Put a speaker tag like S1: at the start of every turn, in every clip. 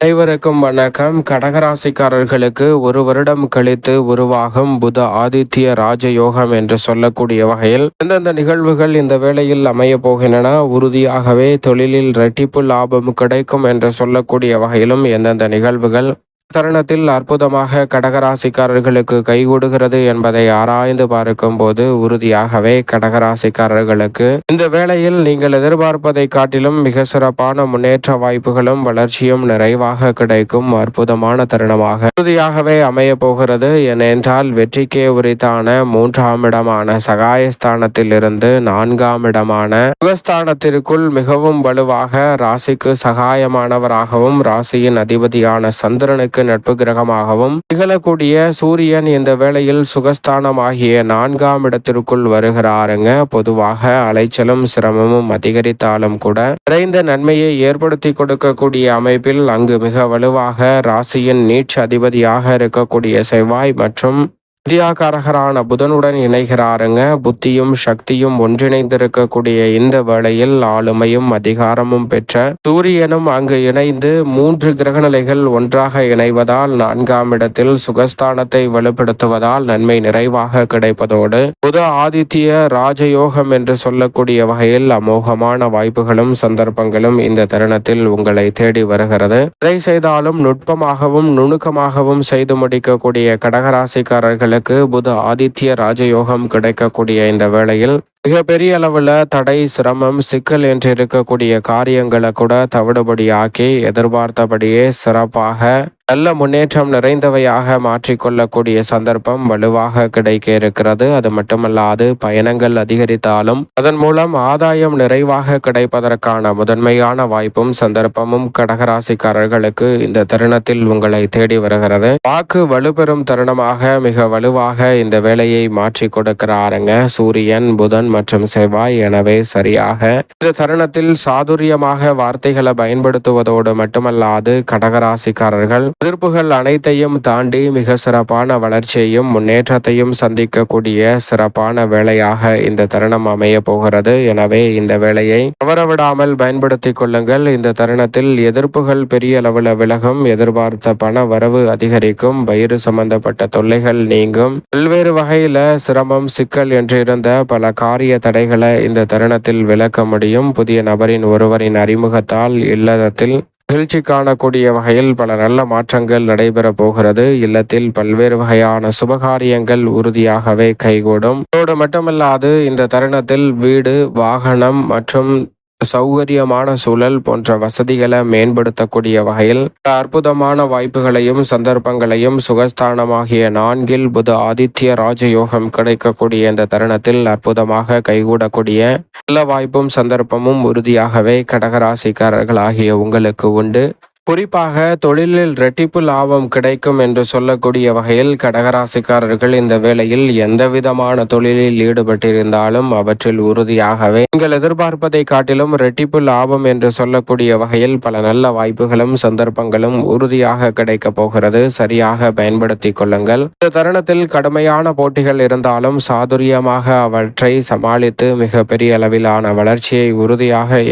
S1: அனைவருக்கும் வணக்கம். கடகராசிக்காரர்களுக்கு ஒரு வருடம் கழித்து உருவாகும் புத ஆதித்ய ராஜயோகம் என்று சொல்லக்கூடிய வகையில் எந்தெந்த நிகழ்வுகள் இந்த வேளையில் அமைய போகின்றன, உறுதியாகவே தொழிலில் இரட்டிப்பு லாபம் கிடைக்கும் என்று சொல்லக்கூடிய வகையிலும் எந்தெந்த நிகழ்வுகள் தருணத்தில் அற்புதமாக கடகராசிக்காரர்களுக்கு கைகூடுகிறது என்பதை ஆராய்ந்து பார்க்கும் போது உறுதியாகவே கடகராசிக்காரர்களுக்கு இந்த வேளையில் நீங்கள் எதிர்பார்ப்பதை காட்டிலும் மிக சிறப்பான முன்னேற்ற வாய்ப்புகளும் வளர்ச்சியும் நிறைவாக கிடைக்கும் அற்புதமான தருணமாக உறுதியாகவே அமைய போகிறது. ஏனென்றால் வெற்றிக்கே உரித்தான 3ஆம் இடமான சகாயஸ்தானத்தில் இருந்து 4ஆம் இடமான சுகஸ்தானத்திற்குள் மிகவும் வலுவாக ராசிக்கு சகாயமானவராகவும் ராசியின் அதிபதியான சந்திரனுக்கு நட்பு கிரகமாகவும் திகழக்கூடிய சூரியன் இந்த வேளையில் சுகஸ்தானம் ஆகிய 4ஆம் இடத்திற்குள் வருகிறாருங்க. பொதுவாக அலைச்சலும் சிரமமும் அதிகரித்தாலும் கூட நிறைந்த நன்மையை ஏற்படுத்தி கொடுக்கக்கூடிய அமைப்பில் அங்கு மிக வலுவாக ராசியின் நீட்ச அதிபதியாக இருக்கக்கூடிய செவ்வாய் மற்றும் வித்யாகாரகரான புதனுடன் இணைகிறாருங்க. புத்தியும் சக்தியும் ஒன்றிணைந்திருக்கக்கூடிய இந்த வேளையில் ஆளுமையும் அதிகாரமும் பெற்ற சூரியனும் அங்கு இணைந்து 3 கிரகநிலைகள் ஒன்றாக இணைவதால் 4ஆம் இடத்தில் சுகஸ்தானத்தை வலுப்படுத்துவதால் நன்மை நிறைவாக கிடைப்பதோடு புத ஆதித்ய ராஜயோகம் என்று சொல்லக்கூடிய வகையில் அமோகமான வாய்ப்புகளும் சந்தர்ப்பங்களும் இந்த தருணத்தில் உங்களை தேடி வருகிறது. எதை செய்தாலும் நுட்பமாகவும் நுணுக்கமாகவும் செய்து முடிக்கக்கூடிய கடகராசிக்காரர்களுக்கு புத ஆதித்ய ராஜயோகம் கிடைக்கக்கூடிய இந்த வேளையில் மிகப்பெரிய அளவில் தடை, சிரமம், சிக்கல் என்று இருக்கக்கூடிய காரியங்களை கூட தவிடுபடியாக்கி எதிர்பார்த்தபடியே சிறப்பாக நல்ல முன்னேற்றம் நிறைந்தவையாக மாற்றிக்கொள்ளக்கூடிய சந்தர்ப்பம் வலுவாக கிடைக்க இருக்கிறது. அது மட்டுமல்லாது பயணங்கள் அதிகரித்தாலும் அதன் மூலம் ஆதாயம் நிறைவாக கிடைப்பதற்கான முதன்மையான வாய்ப்பும் சந்தர்ப்பமும் கடகராசிக்காரர்களுக்கு இந்த தருணத்தில் உங்களை தேடி வருகிறது. வாக்கு வலுப்பெறும் தருணமாக மிக வலுவாக இந்த வேலையை மாற்றி கொடுக்கிறாருங்க சூரியன், புதன் மற்றும் செவ்வாய். எனவே சரியாக இந்த தருணத்தில் சாதுரியமாக வார்த்தைகளை பயன்படுத்துவதோடு மட்டுமல்லாது கடகராசிக்காரர்கள் எதிர்ப்புகள் அனைத்தையும் தாண்டி மிக சிறப்பான வளர்ச்சியையும் முன்னேற்றத்தையும் சந்திக்கக்கூடிய சிறப்பான வேலையாக இந்த தருணம் அமைய போகிறது. எனவே இந்த வேலையை தவறவிடாமல் பயன்படுத்திக் கொள்ளுங்கள். இந்த தருணத்தில் எதிர்ப்புகள் பெரிய அளவில் விலகும், எதிர்பார்த்த பண வரவு அதிகரிக்கும், வயிறு சம்பந்தப்பட்ட தொல்லைகள் நீங்கும், பல்வேறு வகையில சிரமம், சிக்கல் என்று இருந்த பல காரிய தடைகளை இந்த தருணத்தில் விளக்க முடியும். புதிய நபரின் ஒருவரின் அறிமுகத்தால் இல்லத்தில் மகிழ்ச்சி காணக்கூடிய வகையில் பல நல்ல மாற்றங்கள் நடைபெற போகிறது. இல்லத்தில் பல்வேறு வகையான சுபகாரியங்கள் உறுதியாகவே கைகூடும். அதோடு மட்டுமல்லாது இந்த தருணத்தில் வீடு, வாகனம் மற்றும் சௌகரியமான சூழல் போன்ற வசதிகளை மேம்படுத்தக்கூடிய வகையில் அற்புதமான வாய்ப்புகளையும் சந்தர்ப்பங்களையும் சுகஸ்தானமாகிய 4இல் புத ஆதித்ய ராஜயோகம் கிடைக்கக்கூடிய இந்த தருணத்தில் அற்புதமாக கைகூடக்கூடிய நல்ல வாய்ப்பும் சந்தர்ப்பமும் உறுதியாகவே கடகராசிக்காரர்கள் ஆகிய உங்களுக்கு உண்டு. குறிப்பாக தொழிலில் இரட்டிப்பு லாபம் கிடைக்கும் என்று சொல்லக்கூடிய வகையில் கடகராசிக்காரர்கள் இந்த வேளையில் எந்த விதமான தொழிலில் ஈடுபட்டிருந்தாலும் அவற்றில் உறுதியாகவே நீங்கள் எதிர்பார்ப்பதை காட்டிலும் இரட்டிப்பு லாபம் என்று சொல்லக்கூடிய வகையில் பல நல்ல வாய்ப்புகளும் சந்தர்ப்பங்களும் உறுதியாக கிடைக்க போகிறது. சரியாக பயன்படுத்தி கொள்ளுங்கள். இந்த தருணத்தில் கடுமையான போட்டிகள் இருந்தாலும் சாதுரியமாக அவற்றை சமாளித்து மிக பெரிய அளவிலான வளர்ச்சியை உறுதியாக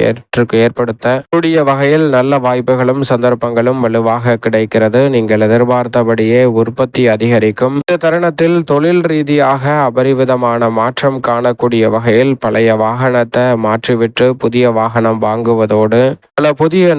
S1: ஏற்படுத்தக்கூடிய வகையில் நல்ல வாய்ப்புகளும் சந்தர்ப்பங்களும் வலுவாக கிடைக்கிறது. நீங்கள் எதிர்பார்த்தபடியே உற்பத்தி அதிகரிக்கும். இந்த தருணத்தில் தொழில் ரீதியாக அபரிவிதமான மாற்றம் காணக்கூடிய வகையில் பழைய வாகனத்தை மாற்றிவிட்டு புதிய வாகனம் வாங்குவதோடு பல புதிய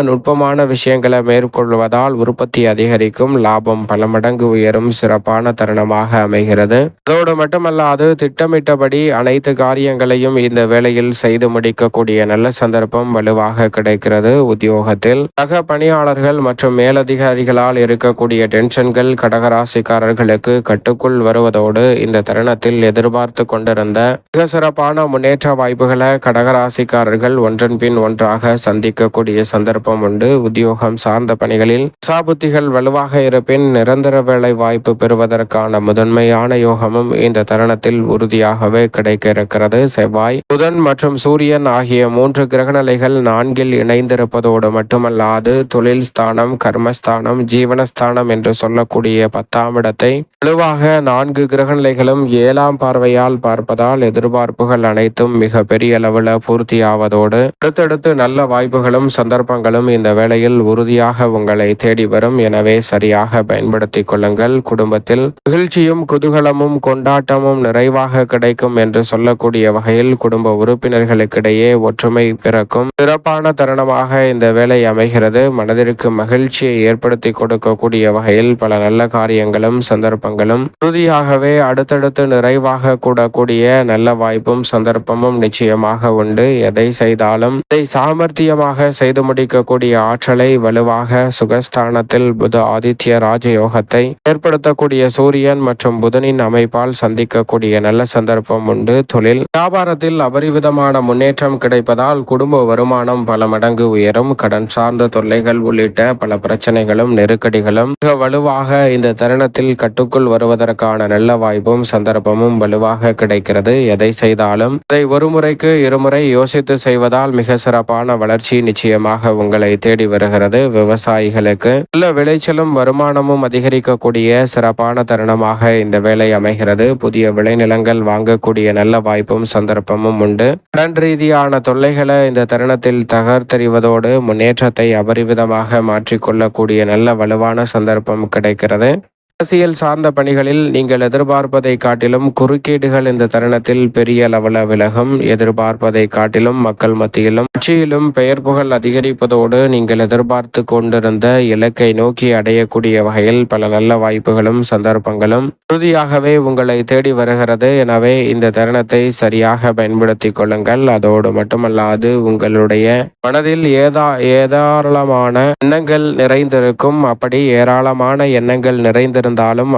S1: நுட்பமான விஷயங்களை மேற்கொள்வதால் உற்பத்தி அதிகரிக்கும், லாபம் பல மடங்கு உயரும் சிறப்பான தருணமாக அமைகிறது. அதோடு மட்டுமல்லாது திட்டமிட்டபடி அனைத்து காரியங்களையும் இந்த வேளையில் செய்து முடிக்கக்கூடிய நல்ல சந்தர்ப்பம் வலுவாக கிடைக்கிறது. உத்தியோகத்தில் சக பணியாளர்கள் மற்றும் மேலதிகாரிகளால் இருக்கக்கூடிய டென்ஷன்கள் கடகராசிக்காரர்களுக்கு கட்டுக்குள் வருவதோடு இந்த தருணத்தில் எதிர்பார்த்து கொண்டிருந்த மிக சிறப்பான முன்னேற்ற வாய்ப்புகளை கடகராசிக்காரர்கள் ஒன்றன் பின் ஒன்றாக சந்திக்கக்கூடிய சந்தர்ப்பம் உண்டு. உத்தியோகம் சார்ந்த பணிகளில் சாபுத்திகள் வலுவாக இருப்பின் நிரந்தர வேலை வாய்ப்பு பெறுவதற்கான முதன்மையான யோகமும் இந்த தருணத்தில் உறுதியாகவே கிடைக்க இருக்கிறது. செவ்வாய், புதன் மற்றும் சூரியன் ஆகிய 3 கிரகநிலைகள் 4இல் இணைந்திருப்பதோடு மட்டுமல்ல மட்டுமல்லாது தொழில் ஸ்தானம், கர்மஸ்தானம், ஜீவனஸ்தானம் என்று சொல்லக்கூடிய 10ஆம் இடத்தை வலுவாக 4 கிரகநிலைகளும் 7ஆம் பார்வையால் பார்ப்பதால் எதிர்பார்ப்புகள் அனைத்தும் மிக பெரிய அளவில் பூர்த்தியாவதோடு அடுத்தடுத்து நல்ல வாய்ப்புகளும் சந்தர்ப்பங்களும் இந்த வேளையில் உறுதியாக உங்களை தேடி வரும். எனவே சரியாக பயன்படுத்திக் கொள்ளுங்கள். குடும்பத்தில் மகிழ்ச்சியும் குதூகலமும் கொண்டாட்டமும் நிறைவாக கிடைக்கும் என்று சொல்லக்கூடிய வகையில் குடும்ப உறுப்பினர்களுக்கிடையே ஒற்றுமை பிறக்கும் சிறப்பான தருணமாக இந்த வேலை அமைகிறது. மனதிற்கு மகிழ்ச்சியை ஏற்படுத்தி கொடுக்கக்கூடிய வகையில் பல நல்ல காரியங்களும் சந்தர்ப்பங்களும் உறுதியாகவே அடுத்தடுத்து நிறைவாக கூடக்கூடிய நல்ல வாய்ப்பும் சந்தர்ப்பமும் நிச்சயமாக உண்டு. எதை செய்தாலும் இதை சாமர்த்தியமாக செய்து முடிக்கக்கூடிய ஆற்றலை வலுவாக சுகஸ்தானத்தில் புத ஆதித்ய ராஜயோகத்தை ஏற்படுத்தக்கூடிய சூரியன் மற்றும் புதனின் அமைப்பால் சந்திக்கக்கூடிய நல்ல சந்தர்ப்பம் உண்டு. தொழில் வியாபாரத்தில் அபரிவிதமான முன்னேற்றம் கிடைப்பதால் குடும்ப வருமானம் பல மடங்கு உயரும். கடன் சார்ந்த தொல்லைகள் உள்ளிட்ட பல பிரச்சனைகளும் நெருக்கடிகளும் மிக வலுவாக இந்த தருணத்தில் கட்டுக்குள் வருவதற்கான நல்ல வாய்ப்பும் சந்தர்ப்பமும் வலுவாக கிடைக்கிறது. எதை செய்தாலும் அதை ஒரு முறைக்கு இருமுறை யோசித்து செய்வதால் மிக சிறப்பான வளர்ச்சி நிச்சயமாக உங்களை தேடி வருகிறது. விவசாயிகளுக்கு நல்ல விளைச்சலும் வருமானமும் அதிகரிக்கக்கூடிய சிறப்பான தருணமாக இந்த வேலை அமைகிறது. புதிய விளைநிலங்கள் வாங்கக்கூடிய நல்ல வாய்ப்பும் சந்தர்ப்பமும் உண்டு. கடன் ரீதியான தொல்லைகளை இந்த தருணத்தில் தகர்த்தெறிவதோடு முன்னேற்றத்தை அபரிவிதமாக மாற்றிக்கொள்ளக்கூடிய நல்ல வலுவான சந்தர்ப்பம் கிடைக்கிறது. அரசியல் சார்ந்த பணிகளில் நீங்கள் எதிர்பார்ப்பதை காட்டிலும் குறுக்கீடுகள் இந்த தருணத்தில் பெரிய அளவில் விலகும். எதிர்பார்ப்பதை காட்டிலும் மக்கள் மத்தியிலும் கட்சியிலும் பெயர் புகழ் அதிகரிப்பதோடு நீங்கள் எதிர்பார்த்து கொண்டிருந்த இலக்கை நோக்கி அடையக்கூடிய வகையில் பல நல்ல வாய்ப்புகளும் சந்தர்ப்பங்களும் உறுதியாகவே உங்களை தேடி வருகிறது. எனவே இந்த தருணத்தை சரியாக பயன்படுத்திக் கொள்ளுங்கள். அதோடு மட்டுமல்லாது உங்களுடைய மனதில் ஏராளமான எண்ணங்கள் நிறைந்திருக்கும். அப்படி ஏராளமான எண்ணங்கள் நிறைந்திருந்தாலும்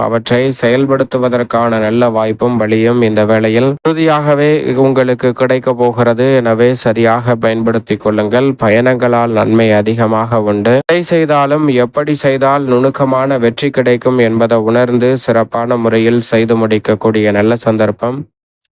S1: அவற்றை செயல்படுத்துவதற்கான நல்ல வாய்ப்பும் வழியும் இந்த வேளையில் உறுதியாகவே உங்களுக்கு கிடைக்க போகிறது. எனவே சரியாக பயன்படுத்திக் கொள்ளுங்கள். பயணங்களால் நன்மை அதிகமாக உண்டு. எதை செய்தாலும் எப்படி செய்தால் நுணுக்கமான வெற்றி கிடைக்கும் என்பதை உணர்ந்து சிறப்பான முறையில் செய்து முடிக்கக்கூடிய நல்ல சந்தர்ப்பம்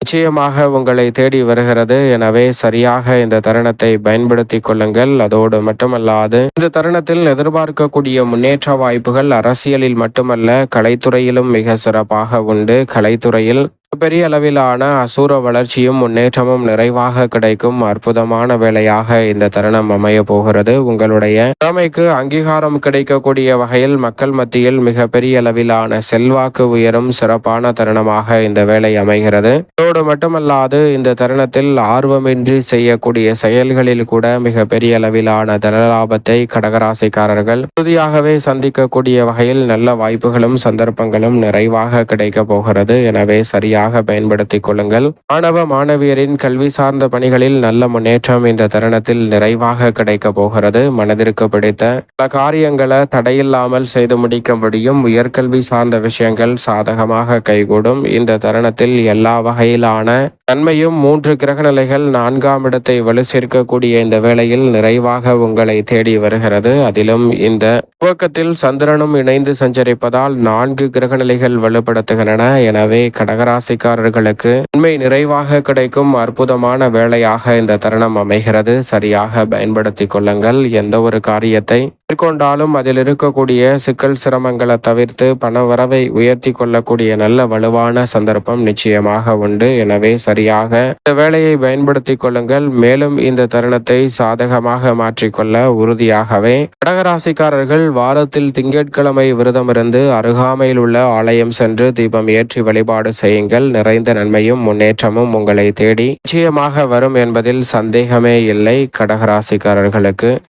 S1: நிச்சயமாக உங்களை தேடி வருகிறது. எனவே சரியாக இந்த தருணத்தை பயன்படுத்திக் கொள்ளுங்கள். அதோடு மட்டுமல்லாது இந்த தருணத்தில் எதிர்பார்க்கக்கூடிய முன்னேற்ற வாய்ப்புகள் அரசியலில் மட்டுமல்ல கலைத்துறையிலும் மிக சிறப்பாக உண்டு. கலைத்துறையில் பெரிய அளவிலான அசூர வளர்ச்சியும் முன்னேற்றமும் நிறைவாக கிடைக்கும் அற்புதமான வேலையாக இந்த தருணம் அமைய போகிறது. உங்களுடைய திறமைக்கு அங்கீகாரம் கிடைக்கக்கூடிய வகையில் மக்கள் மத்தியில் மிக பெரிய அளவிலான செல்வாக்கு உயரும் சிறப்பான தருணமாக இந்த வேலை அமைகிறது. அதோடு மட்டுமல்லாது இந்த தருணத்தில் ஆர்வமின்றி செய்யக்கூடிய செயல்களில் கூட மிக பெரிய அளவிலான தனலாபத்தை கடகராசிக்காரர்கள் உறுதியாகவே சந்திக்கக்கூடிய வகையில் நல்ல வாய்ப்புகளும் சந்தர்ப்பங்களும் நிறைவாக கிடைக்க போகிறது. எனவே சரியாக பயன்படுத்திக் கொள்ளுங்கள். மாணவ மாணவியரின் கல்வி சார்ந்த பணிகளில் நல்ல முன்னேற்றம் இந்த தருணத்தில் நிறைவாக கிடைக்க போகிறது. மனதிற்கு பிடித்த பல காரியங்களை தடையில்லாமல் செய்து முடிக்க முடியும். உயர்கல்வி சார்ந்த விஷயங்கள் சாதகமாக கைகூடும். இந்த தருணத்தில் எல்லா வகையிலான நன்மையும் 3 கிரகநிலைகள் 4ஆம் இடத்தை வலு சேர்க்கக்கூடிய இந்த வேளையில் நிறைவாக உங்களை தேடி வருகிறது. அதிலும் இந்த துவக்கத்தில் சந்திரனும் இணைந்து சஞ்சரிப்பதால் 4 கிரகநிலைகள் வலுப்படுத்துகின்றன. எனவே கடகராசிக்காரர்களுக்கு நன்மை நிறைவாக கிடைக்கும் அற்புதமான வேளையாக இந்த தருணம் அமைகிறது. சரியாக பயன்படுத்திக் கொள்ளுங்கள். எந்த ஒரு காரியத்தை மேற்கொண்டாலும் அதில் இருக்கக்கூடிய சிக்கல் சிரமங்களை தவிர்த்து பண வரவை உயர்த்தி கொள்ளக்கூடிய நல்ல வலுவான சந்தர்ப்பம் நிச்சயமாக உண்டு. எனவே சரியாக இந்த வேலையை பயன்படுத்திக் கொள்ளுங்கள். மேலும் இந்த தருணத்தை சாதகமாக மாற்றிக்கொள்ள உறுதியாகவே கடகராசிக்காரர்கள் வாரத்தில் திங்கட்கிழமை விரதமிருந்து அருகாமையில் உள்ள ஆலயம் சென்று தீபம் ஏற்றி வழிபாடு செய்யுங்கள். நிறைந்த நன்மையும் முன்னேற்றமும் உங்களை தேடி நிச்சயமாக வரும் என்பதில் சந்தேகமே இல்லை. கடகராசிக்காரர்களுக்கு